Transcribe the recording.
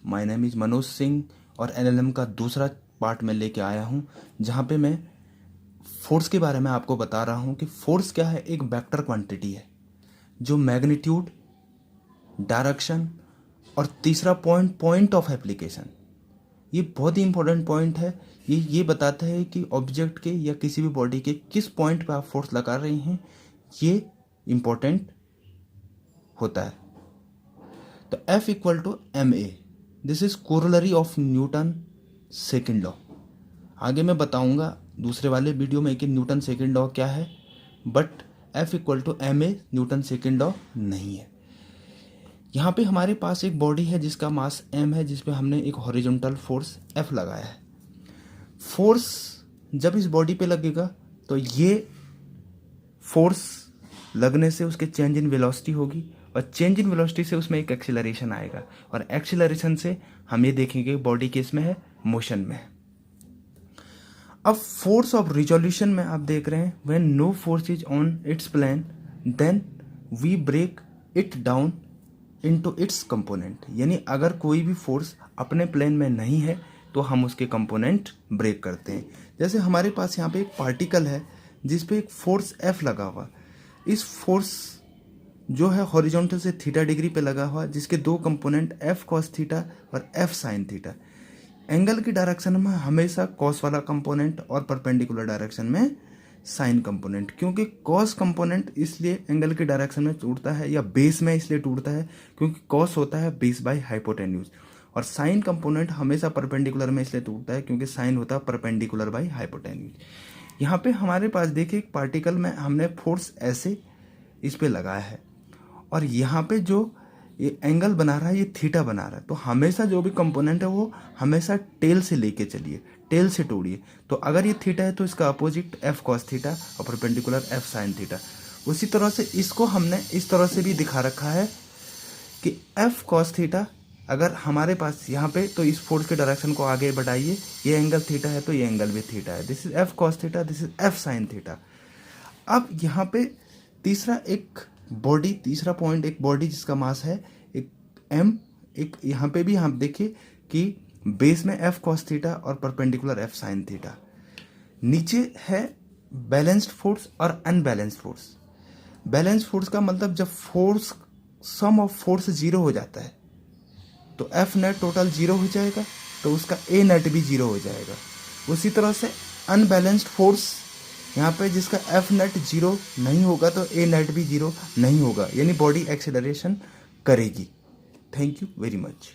My name is Manoj Singh और NLM का दूसरा पार्ट में लेके आया हूँ, जहाँ पे मैं फोर्स के बारे में आपको बता रहा हूँ कि फोर्स क्या है। एक वेक्टर क्वांटिटी है जो मैग्नीट्यूड, डायरेक्शन और तीसरा पॉइंट ऑफ एप्लीकेशन, ये बहुत ही इंपॉर्टेंट पॉइंट है। ये बताता है कि ऑब्जेक्ट के या किसी भी बॉडी के किस पॉइंट पे आप फोर्स लगा रहे हैं, ये इम्पोर्टेंट होता है। तो F equal to ma, this is corollary of Newton second law. आगे मैं बताऊंगा दूसरे वाले वीडियो में कि न्यूटन सेकेंड लॉ क्या है, but F equal to ma Newton second law नहीं है। यहाँ पे हमारे पास एक बॉडी है जिसका मास m है, जिस पे हमने एक हॉरिजॉन्टल फोर्स F लगाया है। फोर्स जब इस बॉडी पे लगेगा तो ये फोर्स लगने से उसके चेंज इन वेलोसिटी होगी और चेंज इन वेलोसिटी से उसमें एक एक्सीलरेशन आएगा और एक्सीलरेशन से हम ये देखेंगे बॉडी किस में है, मोशन में है। अब फोर्स ऑफ रिजोल्यूशन में आप देख रहे हैं, when no force is on its plane then we break it down into its component. यानी अगर कोई भी फोर्स अपने प्लेन में नहीं है तो हम उसके कंपोनेंट ब्रेक करते हैं। जैसे हमारे पास यहाँ पे एक पार्टिकल है जिस पे एक फोर्स F लगा हुआ। इस फोर्स जो है हॉरिजॉन्टल से थीटा डिग्री पे लगा हुआ, जिसके दो कंपोनेंट F cos थीटा और F sin थीटा। एंगल की डायरेक्शन में हमेशा cos वाला कंपोनेंट और परपेंडिकुलर डायरेक्शन में साइन कंपोनेंट, क्योंकि cos कंपोनेंट इसलिए एंगल की डायरेक्शन में टूटता है या बेस में इसलिए टूटता है क्योंकि cos होता है बेस बाय हाइपोटेन्यूज, और साइन कंपोनेंट हमेशा परपेंडिकुलर में इसलिए टूटता है क्योंकि साइन होता है परपेंडिकुलर बाय हाइपोटेन्यूज। यहाँ पे हमारे पास देखिए एक पार्टिकल में हमने फोर्स ऐसे इस पे लगाया है और यहाँ पे जो ये एंगल बना रहा है ये थीटा बना रहा है। तो हमेशा जो भी कंपोनेंट है वो हमेशा टेल से लेके चलिए, टेल से तोड़िए। तो अगर ये थीटा है तो इसका अपोजिट F cos थीटा और परपेंडिकुलर F sin थीटा। उसी तरह से इसको हमने इस तरह से भी दिखा रखा है कि F cos थीटा अगर हमारे पास यहाँ पे, तो इस फोर्स के डायरेक्शन को आगे बढ़ाइए, ये एंगल थीटा है तो ये एंगल भी थीटा है। This is F cos theta, this is F sin theta. अब यहाँ पे तीसरा पॉइंट, एक बॉडी जिसका मास है एक m, एक यहाँ पे भी हम देखिए कि बेस में F cos थीटा और परपेंडिकुलर F sin थीटा। नीचे है बैलेंस्ड फोर्स और अनबैलेंस्ड फोर्स। बैलेंस्ड फोर्स का मतलब जब force sum of force zero हो जाता है तो F नेट टोटल जीरो हो जाएगा, तो उसका A नेट भी जीरो हो जाएगा। उसी तरह से अनबैलेंस्ड फोर्स यहाँ पे जिसका F नेट जीरो नहीं होगा तो A नेट भी जीरो नहीं होगा, यानी बॉडी एक्सेलरेशन करेगी। Thank you very much.